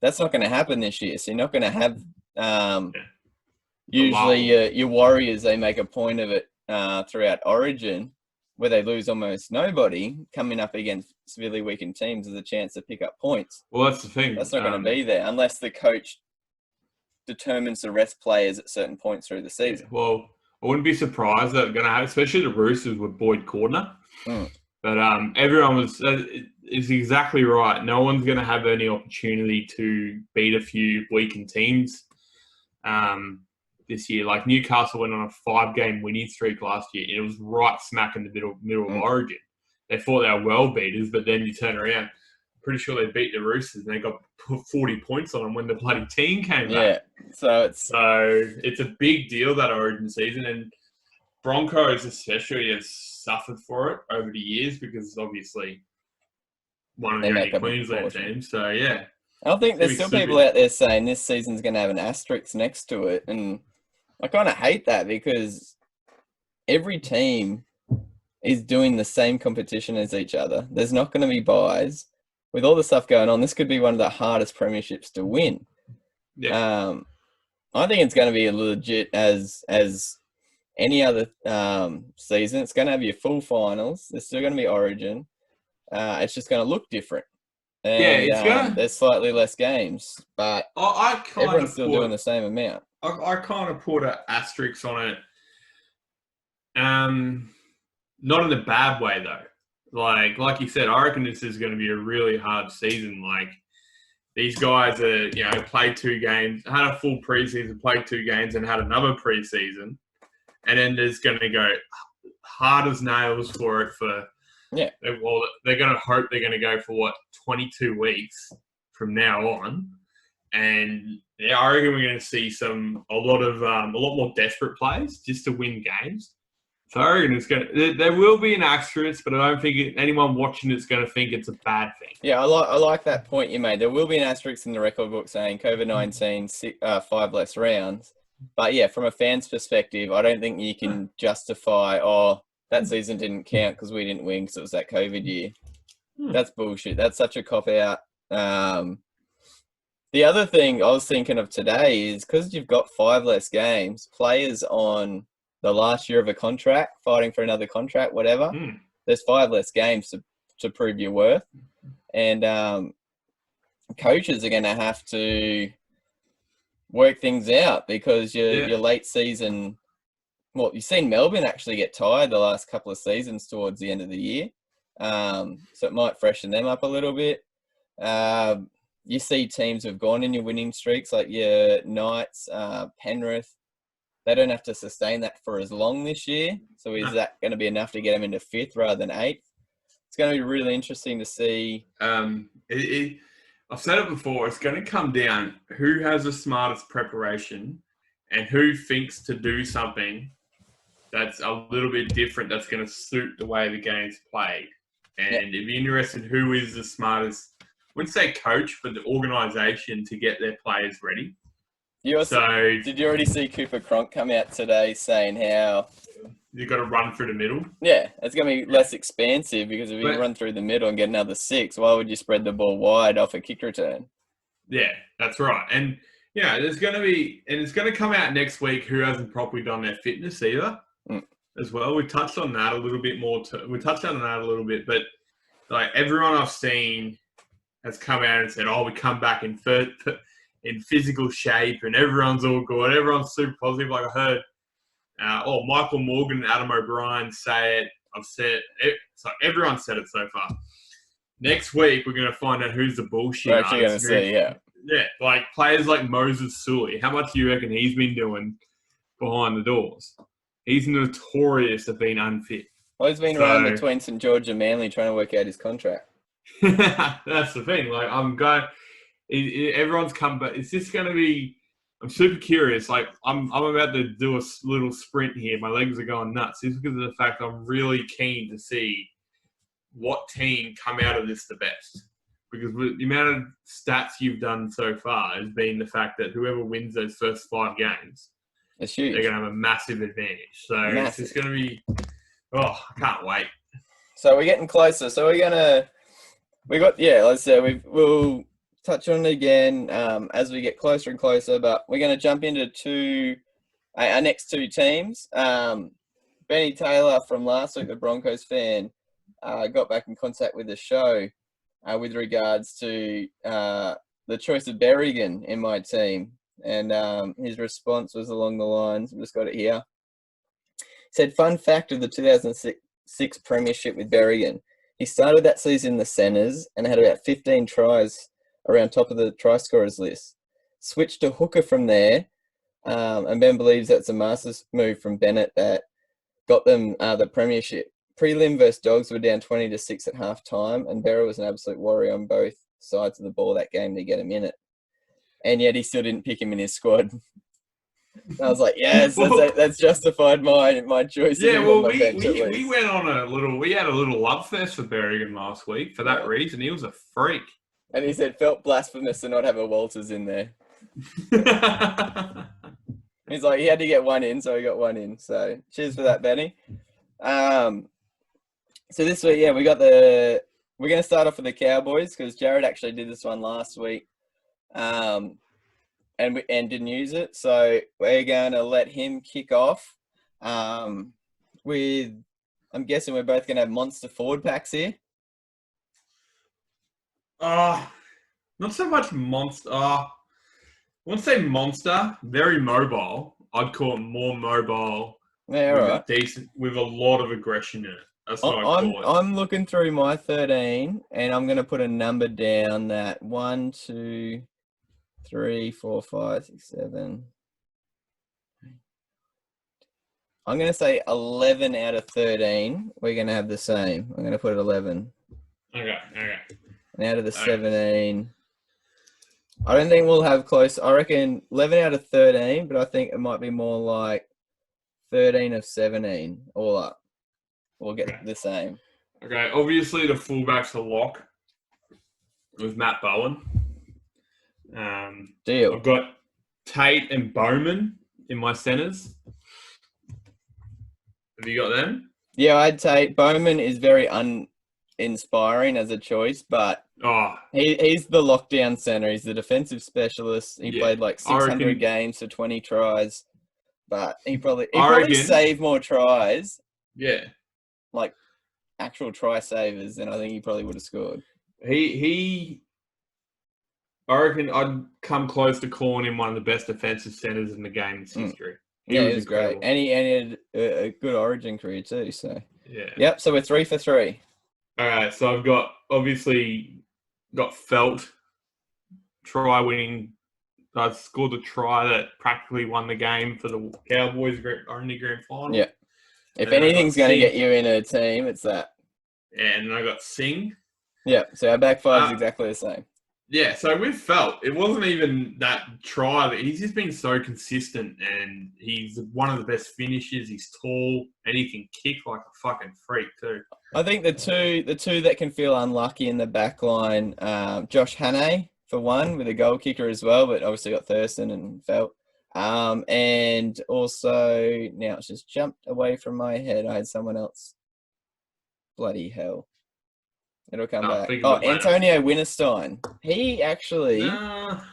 That's not going to happen this year. So you're not going to have usually your Warriors, they make a point of it throughout Origin, where they lose almost nobody. Coming up against severely weakened teams is a chance to pick up points. Well, that's the thing. That's not going to be there unless the coach determines to rest players at certain points through the season. Well, I wouldn't be surprised that going to have, especially the Roosters with Boyd Cordner. But everyone is exactly right. No one's going to have any opportunity to beat a few weakened teams this year. Like Newcastle went on a 5-game winning streak last year. It was right smack in the middle of Origin. They thought they were well beaters, but then you turn around. Pretty sure they beat the Roosters and they got 40 points on them when the bloody team came back. So it's a big deal, that Origin season, and Broncos especially have suffered for it over the years because obviously one of the only Queensland teams. So I think there's still people out there saying this season's going to have an asterisk next to it, and I kind of hate that because every team is doing the same competition as each other. There's not going to be buys. With all the stuff going on, this could be one of the hardest premierships to win. I think it's going to be legit as any other season. It's going to have your full finals. There's still going to be Origin. It's just going to look different. And, there's slightly less games, but everyone's still doing the same amount. I kind of put an asterisk on it. not in a bad way though. Like you said, I reckon this is going to be a really hard season. Like these guys are, played 2 games, had a full preseason, played 2 games, and had another preseason, and then there's going to go hard as nails for it for. Yeah. Well, they're going to hope they're going to go for 22 weeks from now on, and I reckon we're going to see a lot more desperate plays just to win games. So I reckon there will be an asterisk, but I don't think anyone watching it's going to think it's a bad thing. Yeah, I like that point you made. There will be an asterisk in the record book saying COVID-19, 5 less rounds. But yeah, from a fan's perspective, I don't think you can justify, that season didn't count because we didn't win because it was that COVID year. That's bullshit. That's such a cop-out. The other thing I was thinking of today is because you've got 5 less games, players on the last year of a contract, fighting for another contract, whatever, there's 5 less games to prove your worth. And coaches are going to have to work things out because your late season... Well, you've seen Melbourne actually get tired the last couple of seasons towards the end of the year. So it might freshen them up a little bit. You see teams who've gone in your winning streaks, like your Knights, Penrith. They don't have to sustain that for as long this year. So is that going to be enough to get them into 5th rather than 8th? It's going to be really interesting to see. I've said it before. It's going to come down who has the smartest preparation and who thinks to do something that's a little bit different, that's going to suit the way the game's played. And it'd be interesting who is the smartest, I wouldn't say coach, but the organisation to get their players ready. Did you already see Cooper Cronk come out today saying how... You've got to run through the middle? Yeah, it's going to be less expansive because if you run through the middle and get another 6, why would you spread the ball wide off a kick return? Yeah, that's right. And, there's going to be... And it's going to come out next week who hasn't properly done their fitness either. As well, we touched on that a little bit more. We touched on that a little bit, but like everyone I've seen has come out and said, "Oh, we come back in physical shape, and everyone's all good. Everyone's super positive." Like I heard, Michael Morgan and Adam O'Brien say it. I've said it. So everyone said it so far. Next week, we're going to find out who's the bullshit. We're actually going to see, yeah, like players like Moses Sully. How much do you reckon he's been doing behind the doors? He's notorious of being unfit. Well, he's been around between St George and Manly trying to work out his contract. That's the thing. Like, everyone's come back. It's just going to be, I'm super curious. Like, I'm about to do a little sprint here. My legs are going nuts. Just because of the fact I'm really keen to see what team come out of this the best. Because the amount of stats you've done so far has been the fact that whoever wins those first 5 games, it's huge. They're going to have a massive advantage. So It's just going to be, I can't wait. So we're getting closer. So we'll touch on it again as we get closer and closer, but we're going to jump into our next 2 teams. Benny Taylor from last week, the Broncos fan, got back in contact with the show with regards to the choice of Berrigan in my team. And his response was along the lines, I've just got it here. He said, fun fact of the 2006 Premiership with Berrigan. He started that season in the centres and had about 15 tries around top of the try scorers list. Switched to hooker from there, and Ben believes that's a master's move from Bennett that got them the Premiership. Prelim versus Dogs were down 20-6 at half time, and Berra was an absolute warrior on both sides of the ball that game to get him in it. And yet he still didn't pick him in his squad. I was like, yes, that's justified my choice. Yeah, well, we went on we had a little love fest for Berrigan last week for that reason. He was a freak. And he said, felt blasphemous to not have a Walters in there. He's like, he had to get one in, so he got one in. So cheers for that, Benny. So this week, we're going to start off with the Cowboys because Jared actually did this one last week. And didn't use it, so we're going to let him kick off. With, I'm guessing we're both going to have monster forward packs here. Not so much monster. I wouldn't say monster. Very mobile. I'd call it more mobile. Yeah, right. With a lot of aggression in it. That's what I call it. I'm looking through my 13, and I'm going to put a number down that 1, 2, 3, 4, 5, 6, 7. I'm going to say 11 out of 13. We're going to have the same. I'm going to put it 11. Okay. And out of the 17, I don't think we'll have close. I reckon 11 out of 13, but I think it might be more like 13 of 17 all up. We'll get the same. Okay, obviously the fullback's a lock with Matt Bowen. Deal. I've got Tate and Bowman in my centres. Have you got them? Yeah, I'd say Bowman is very uninspiring as a choice, but he's the lockdown centre. He's the defensive specialist. He played like 600 games for 20 tries, but he probably saved more tries. Yeah. Like actual try savers, then I think he probably would have scored. I reckon I'd come close to calling him one of the best defensive centres in the game's history. He was great. And he had a good origin career too, so. Yeah. Yep, so we're 3 for 3. All right, so I've got Felt, try-winning. I scored a try that practically won the game for the Cowboys' only grand final. Yeah. If anything's going to get you in a team, it's that. And I got Singh. Yeah, so our back five is exactly the same. Yeah, so with Felt, it wasn't even that try. He's just been so consistent, and he's one of the best finishers. He's tall, and he can kick like a fucking freak too. I think the two that can feel unlucky in the back line, Josh Hannay for one, with a goal kicker as well, but obviously got Thurston and Felt. And also, now it's just jumped away from my head. I had someone else. Bloody hell. It'll come back. Oh, Antonio Winterstein. He actually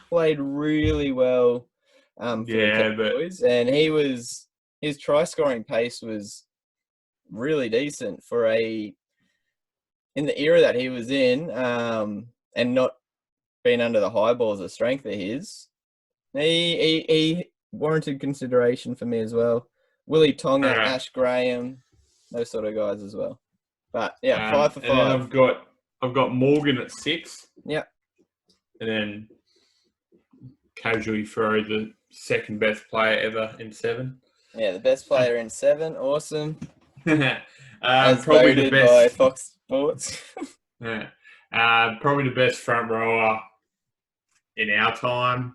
played really well for the Cowboys, and his try scoring pace was really decent for in the era that he was in, and not being under the high balls of strength of his. He warranted consideration for me as well. Willie Tonga, Ash Graham, those sort of guys as well. But yeah, 5 for 5. And then I've got Morgan at 6. Yep. And then casually throw the second best player ever in 7. Yeah, the best player in 7. Awesome. As probably the best by Fox Sports. Yeah. Probably the best front rower in our time.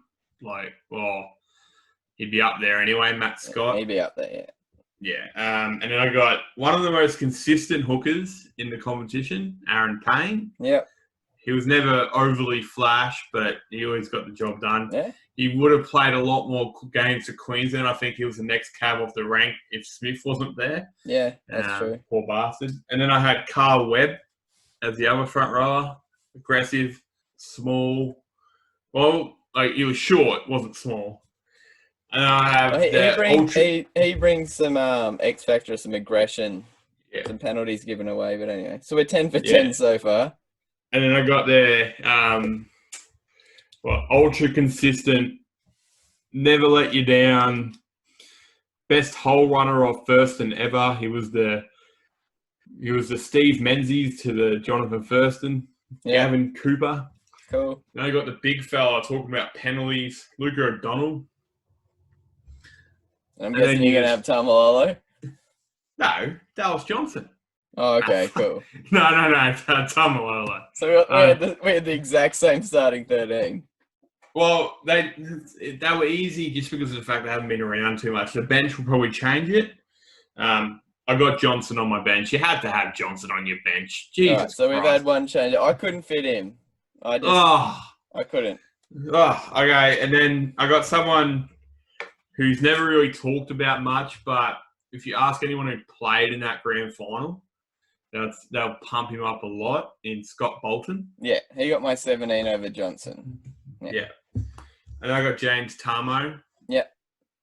He'd be up there anyway, Matt Scott. He'd be up there, yeah. Yeah. And then I got one of the most consistent hookers in the competition, Aaron Payne. Yep. He was never overly flash, but he always got the job done. Yeah. He would have played a lot more games for Queensland. I think he was the next cab off the rank if Smith wasn't there. Yeah, that's true. Poor bastard. And then I had Carl Webb as the other front rower. Aggressive, small. Well, he was short, wasn't small. And I have he brings some X factor, some aggression, some penalties given away. But anyway, so we're 10 for 10 so far. And then I got there, ultra consistent, never let you down, best hole runner of Thurston ever. He was the Steve Menzies to the Jonathan Thurston, Gavin Cooper. Cool. Then I got the big fella talking about penalties, Luca O'Donnell. I'm guessing you're going to have Tamalolo? No, Dallas Johnson. Oh, okay, cool. No, Tamalolo. So we had the exact same starting 13. Well, they were easy just because of the fact they haven't been around too much. The bench will probably change it. I got Johnson on my bench. You had to have Johnson on your bench. Jesus Christ. So we've had one change. I couldn't fit him. I couldn't. Oh, okay. And then I got someone who's never really talked about much, but if you ask anyone who played in that grand final, they'll pump him up a lot in Scott Bolton. Yeah, he got my 17 over Johnson. Yeah. And I got James Tarmo. Yeah.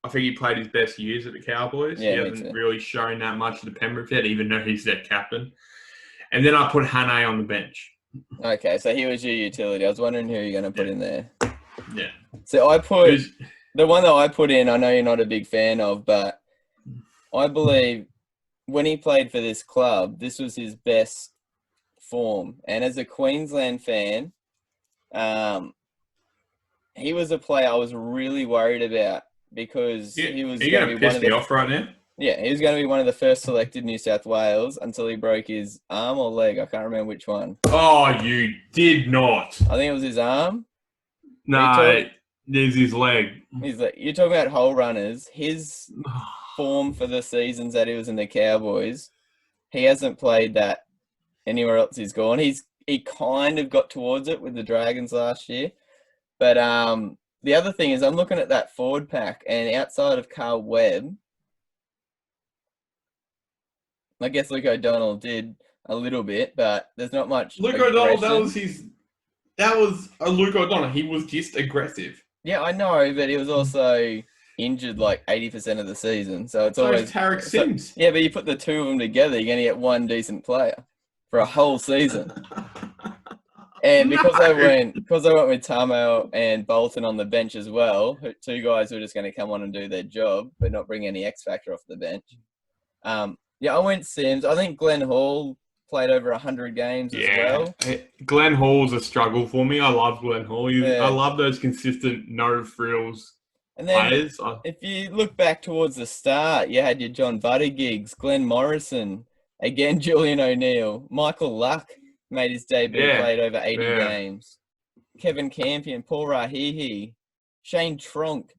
I think he played his best years at the Cowboys. Yeah, he hasn't really shown that much at the Penrith yet, even though he's their captain. And then I put Hannay on the bench. Okay, so he was your utility. I was wondering who you're going to put in there. Yeah. So I put... The one that I put in, I know you're not a big fan of, but I believe when he played for this club, this was his best form. And as a Queensland fan, he was a player I was really worried about because he was going going to to be one piss of me the off right now. Yeah, he was going to be one of the first selected New South Wales until he broke his arm or leg. I can't remember which one. Oh, you did not. I think it was his arm. No, there's his leg. You're talking about hole runners. His form for the seasons that he was in the Cowboys, he hasn't played that anywhere else he's gone. He kind of got towards it with the Dragons last year. But the other thing is I'm looking at that forward pack, and outside of Carl Webb, I guess Luke O'Donnell did a little bit, but there's not much. Luke O'Donnell, that was a Luke O'Donnell. He was just aggressive. Yeah, I know, but he was also injured like 80% of the season. So it's always Tarek Sims. Yeah, but you put the two of them together, you're going to get one decent player for a whole season. And because I went with Tamo and Bolton on the bench as well, two guys who are just going to come on and do their job, but not bring any X factor off the bench. Yeah, I went Sims. I think Glenn Hall played over 100 games as well. Glenn Hall's a struggle for me. I love Glenn Hall. I love those consistent, no-frills and then players. If you look back towards the start, you had your John Buttigigs, Glenn Morrison, again Julian O'Neill, Michael Luck made his debut, played over 80 games, Kevin Campion, Paul Rahihi, Shane Tronk,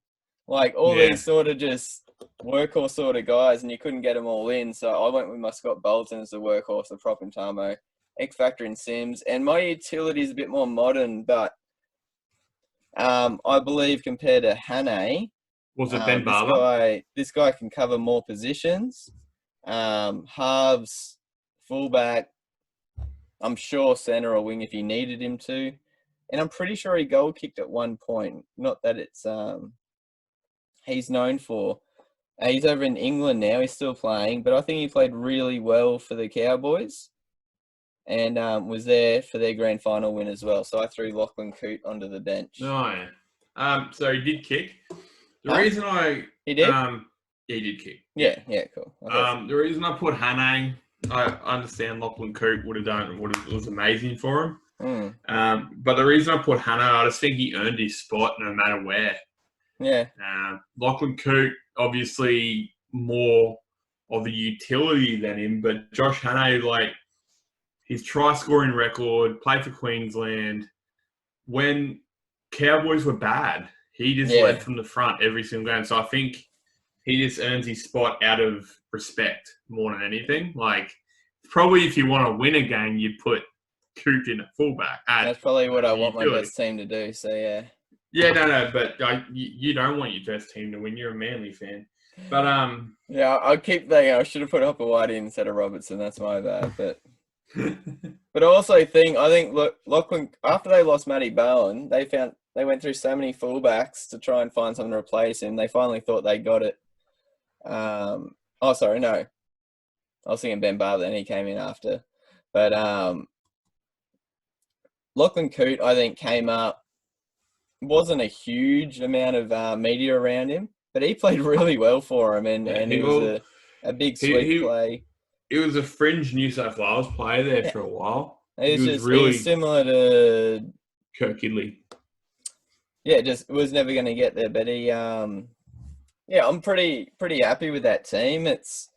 like all these sort of just workhorse sort of guys, and you couldn't get them all in. So I went with my Scott Bolton as the workhorse, the prop in Tamo, X Factor in Sims, and my utility is a bit more modern, but I believe compared to Hannay, was it Ben Barber? This guy can cover more positions, halves, fullback. I'm sure centre or wing if he needed him to, and I'm pretty sure he goal kicked at one point. Not that it's he's known for. He's over in England now. He's still playing, but I think he played really well for the Cowboys and was there for their grand final win as well. So I threw Lachlan Coote onto the bench. No. So he did kick. The reason He did? He did kick. Yeah, cool. The reason I put Hannay, I understand Lachlan Coote was amazing for him. But the reason I put Hannay, I just think he earned his spot no matter where. Yeah. Lachlan Coote, obviously more of the utility than him, but Josh Hannay, like his try-scoring record, played for Queensland. When Cowboys were bad, he just led from the front every single game. So I think he just earns his spot out of respect more than anything. Like, probably if you want to win a game, you'd put Coote in at fullback. That's probably what I want my best team to do, so yeah. Yeah, no, but you don't want your best team to win. You're a Manly fan. But yeah, I keep thinking I should have put Hopper-Whitey instead of Robertson. That's my bad. But but I also think Lachlan, after they lost Matty Bowen, they went through so many fullbacks to try and find someone to replace him. They finally thought they got it. Oh, sorry, no. I was thinking Ben Barber, then he came in after. But Lachlan Coote, I think, came up. Wasn't a huge amount of media around him, but he played really well for him, and it was a big sweep play. He was a fringe New South Wales player there for a while. He was similar to Kirk Kidley. Yeah, just was never going to get there, but he, I'm pretty happy with that team. It's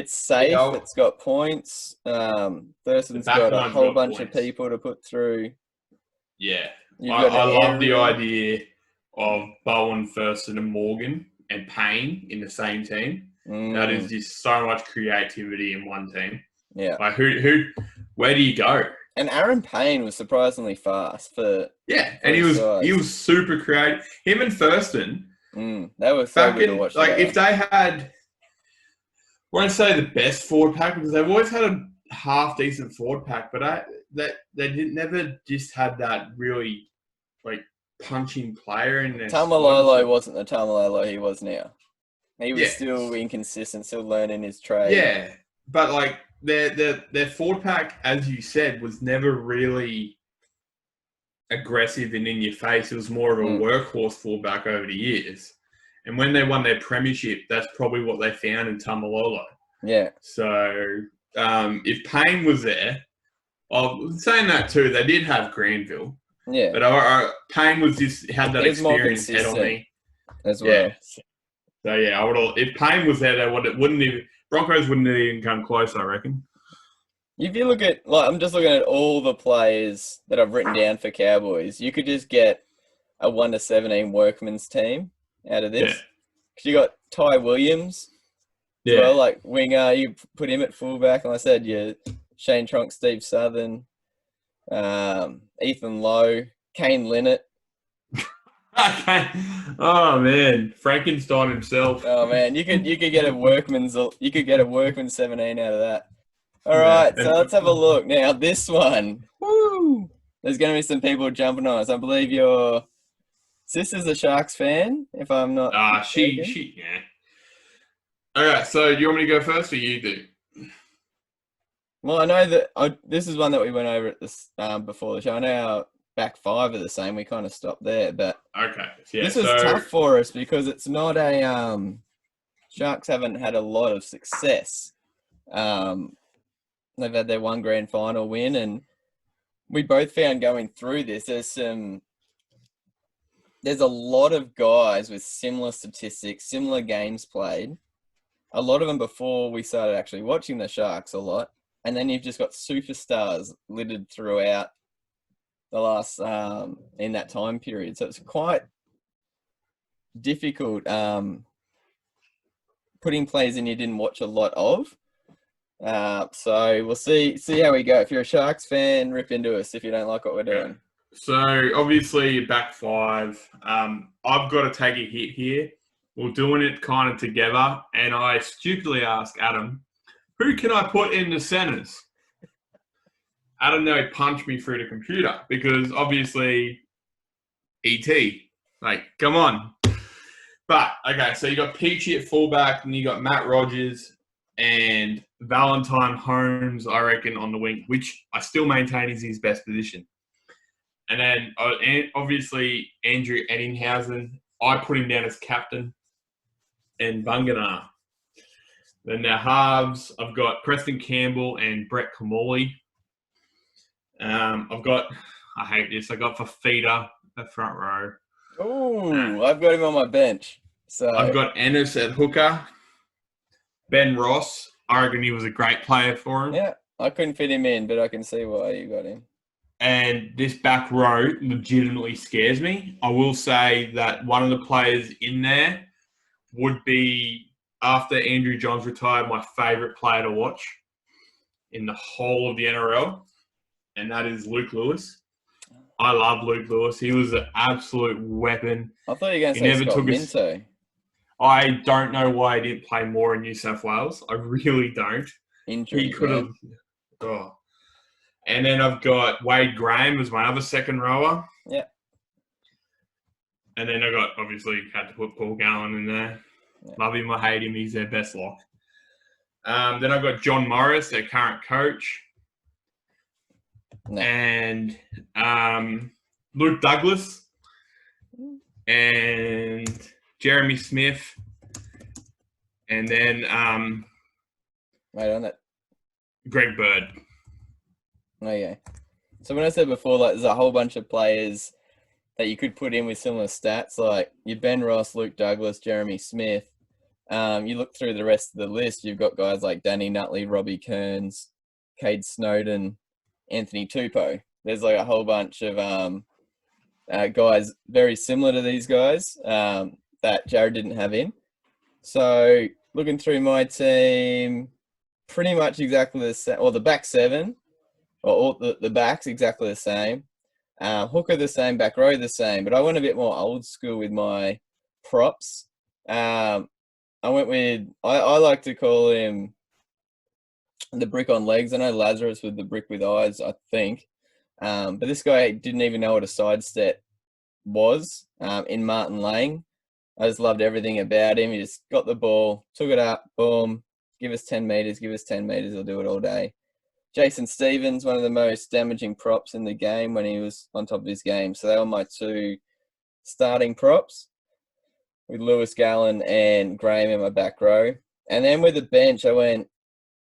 safe. It's got points. Thurston's got a whole bunch of people to put through. Yeah. I love the idea of Bowen, Thurston and Morgan and Payne in the same team. That is just so much creativity in one team. Yeah. Like where do you go? And Aaron Payne was surprisingly fast for and he was super creative. Him and Thurston. They were so good to watch. Like if they had, I won't say the best forward pack because they've always had a half decent forward pack, but they never just had that really like punching player in there. Tamalolo wasn't the Tamalolo he was now. He was still inconsistent, still learning his trade. Yeah, but like their forward pack, as you said, was never really aggressive and in your face. It was more of a workhorse fullback over the years. And when they won their premiership, that's probably what they found in Tamalolo. Yeah. So if Payne was there, saying that too, they did have Granville. Yeah. But Payne was just had that He was more experience head on me as well. Yeah. So yeah, I would. If Payne was there, wouldn't even Broncos wouldn't even come close. I reckon. If you look at, I'm just looking at all the players that I've written down for Cowboys, you could just get a 1 to 17 workman's team out of this. Because you got Ty Williams, as well, like winger. You put him at fullback, and I said, Shane Tronk, Steve Southern, Ethan Lowe, Kane Linnett. Oh man, Frankenstein himself. Oh man, you could get a workman's 17 out of that. All right, so let's have a look now. This one, woo! There's going to be some people jumping on us. I believe your sister's a Sharks fan, if I'm not. She. All right, so do you want me to go first, or you do? Well, I know that this is one that we went over at this before the show. I know our back five are the same. We kind of stopped there, but this was tough for us because it's not a Sharks haven't had a lot of success. They've had their one grand final win, and we both found going through this, there's a lot of guys with similar statistics, similar games played. A lot of them before we started actually watching the Sharks a lot. And then you've just got superstars littered throughout the last, in that time period. So it's quite difficult putting players in you didn't watch a lot of. So we'll see how we go. If you're a Sharks fan, rip into us if you don't like what we're doing. So obviously back five. I've got to take a hit here. We're doing it kind of together, and I stupidly asked Adam, who can I put in the centers? Adam nearly punched me through the computer because obviously ET. Like, come on. But, okay, so you got Peachy at fullback, and you got Matt Rogers and Valentine Holmes, I reckon, on the wing, which I still maintain is his best position. And then, obviously, Andrew Eddinghausen, I put him down as captain, and Bunganar. Then their halves, I've got Preston Campbell and Brett Kamali. I hate this, I got Fafita at front row. Oh, I've got him on my bench. So I've got Ennis at hooker. Ben Ross, I reckon he was a great player for him. Yeah, I couldn't fit him in, but I can see why you got him. And this back row legitimately scares me. I will say that one of the players in there would be, after Andrew Johns retired, my favourite player to watch in the whole of the NRL, and that is Luke Lewis. I love Luke Lewis. He was an absolute weapon. I thought you were going to say Scott Minto. I don't know why he didn't play more in New South Wales. I really don't. Injury, he could have. Oh. And then I've got Wade Graham as my other second rower. Yeah. And then I got, obviously, had to put Paul Gallen in there. Yeah. Love him or hate him, he's their best lock. Then I've got John Morris, their current coach. No. And Luke Douglas. And Jeremy Smith. And then wait on that. Greg Bird. Okay. So when I said before, like, there's a whole bunch of players that you could put in with similar stats, like your Ben Ross, Luke Douglas, Jeremy Smith. You look through the rest of the list, you've got guys like Danny Nutley, Robbie Kearns, Cade Snowden, Anthony Tupou. There's like a whole bunch of guys very similar to these guys that Jared didn't have in. So looking through my team, pretty much exactly the same, or the back seven, or all the backs exactly the same. Hooker the same, back row the same, but I went a bit more old school with my props. I went with, I like to call him the brick on legs. I know Lazarus with the brick with eyes, I think. But this guy didn't even know what a sidestep was in Martin Lang. I just loved everything about him. He just got the ball, took it up, boom, give us 10 metres, he'll do it all day. Jason Stevens, one of the most damaging props in the game when he was on top of his game. So they were my two starting props with Lewis Gallen and Graham in my back row. And then with the bench, I went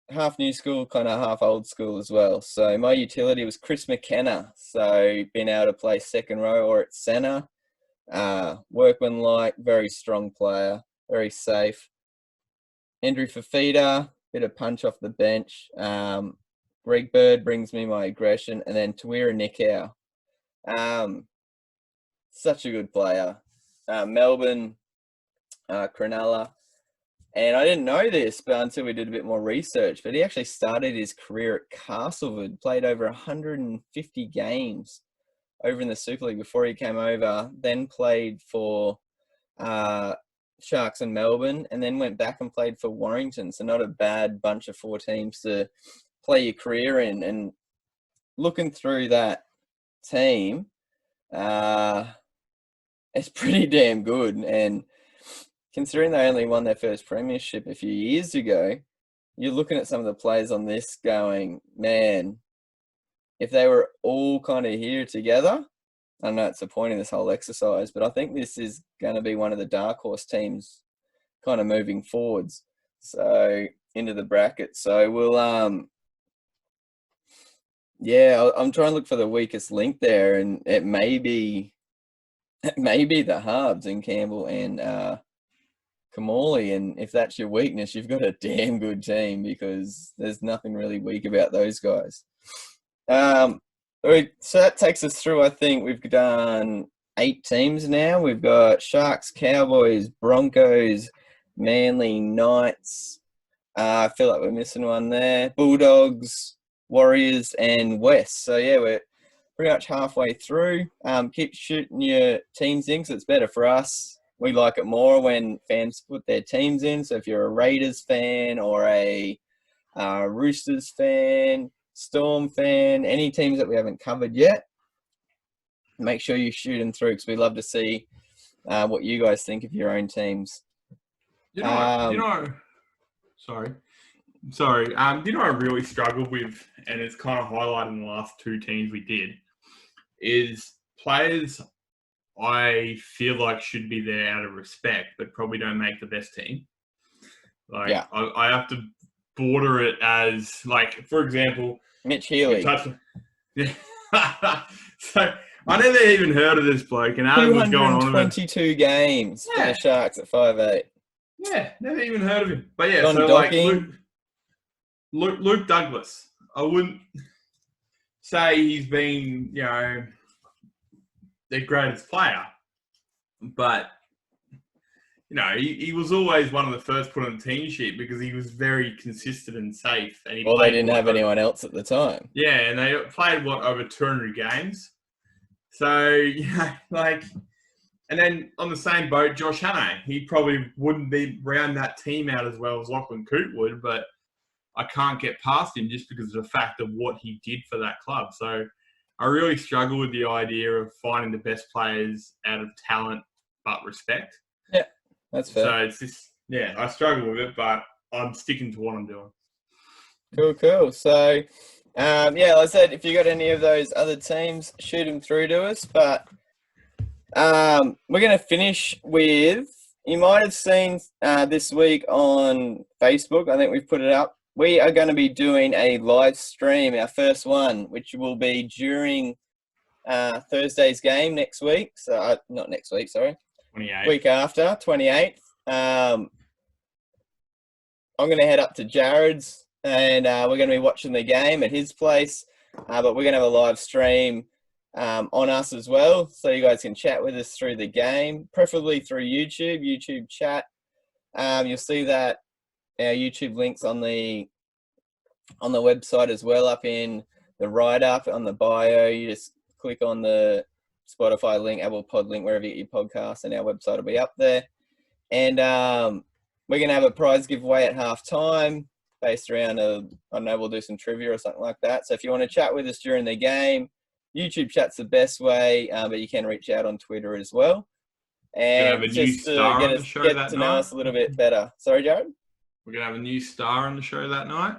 half new school, kind of half old school as well. So my utility was Chris McKenna. So being able to play second row or at centre, workmanlike, very strong player, very safe. Andrew Fafita, bit of punch off the bench. Greg Bird brings me my aggression, and then Tawira Nikau. Such a good player. Melbourne, Cronulla. And I didn't know this but until we did a bit more research, but he actually started his career at Castleford, played over 150 games over in the Super League before he came over, then played for Sharks in Melbourne, and then went back and played for Warrington. So not a bad bunch of 4 teams to play your career in. And looking through that team, it's pretty damn good. And considering they only won their first premiership a few years ago, you're looking at some of the players on this going, man, if they were all kind of here together, I know it's the point of this whole exercise, but I think this is going to be one of the dark horse teams kind of moving forwards. So into the bracket. So we'll, I'm trying to look for the weakest link there, and it may be the halves in Campbell and Kamali. And if that's your weakness, you've got a damn good team, because there's nothing really weak about those guys. So that takes us through, I think we've done 8 teams now. We've got Sharks, Cowboys, Broncos, Manly, Knights. I feel like we're missing one there. Bulldogs, Warriors, and West. So yeah, we're pretty much halfway through. Keep shooting your teams in, because it's better for us. We like it more when fans put their teams in. So if you're a Raiders fan or a Roosters fan, Storm fan, any teams that we haven't covered yet, make sure you shoot them through, because we love to see what you guys think of your own teams. Sorry. You know, I really struggled with, and it's kind of highlighted in the last 2 teams we did, is players I feel like should be there out of respect, but probably don't make the best team. Like, yeah. I have to border it as, like, for example, Mitch Healy. Yeah. So I never even heard of this bloke, and Adam was going on 222 games for the Sharks at 5'8". Yeah, never even heard of him. But yeah, John so Docking. like Luke Douglas, I wouldn't say he's been, you know, their greatest player, but you know, he was always one of the first put on the team sheet because he was very consistent and safe. And he they didn't have anyone else at the time. Yeah, and they played, over 200 games. So, you know, like, and then on the same boat, Josh Hannay, he probably wouldn't be round that team out as well as Lachlan Coote would, but I can't get past him just because of the fact of what he did for that club. So I really struggle with the idea of finding the best players out of talent but respect. Yeah. That's fair. So it's just, I struggle with it, but I'm sticking to what I'm doing. Cool. So, like I said, if you got any of those other teams, shoot them through to us. But we're going to finish with, you might have seen this week on Facebook, I think we've put it up. We are going to be doing a live stream, our first one, which will be during Thursday's game next week. So, not next week, sorry. 28th. Week after, 28th. I'm going to head up to Jared's, and we're going to be watching the game at his place. But we're going to have a live stream on us as well, so you guys can chat with us through the game, preferably through YouTube chat. You'll see that our YouTube links on the website as well, up in the write-up on the bio. You just click on the Spotify link, Apple Pod link, wherever you get your podcast, and our website will be up there. And we're going to have a prize giveaway at halftime based around we'll do some trivia or something like that. So if you want to chat with us during the game, YouTube chat's the best way, but you can reach out on Twitter as well. And just to get to know us a little bit better. Sorry, Jared? We're going to have a new star on the show that night.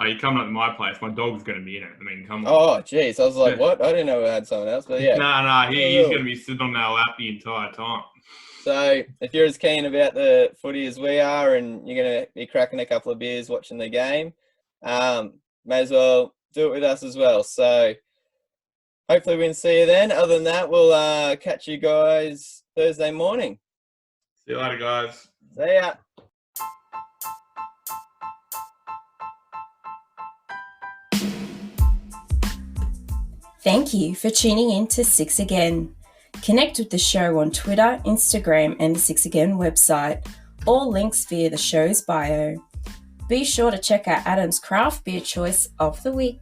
Oh, you're coming up to my place. My dog's going to be in it. I mean, come on. Oh, jeez. I was like, what? I didn't know we had someone else, but yeah. No, he's going to be sitting on our lap the entire time. So if you're as keen about the footy as we are and you're going to be cracking a couple of beers watching the game, may as well do it with us as well. So hopefully we can see you then. Other than that, we'll catch you guys Thursday morning. See you later, guys. See ya. Thank you for tuning in to Six Again. Connect with the show on Twitter, Instagram, and the Six Again website. All links via the show's bio. Be sure to check out Adam's craft beer choice of the week.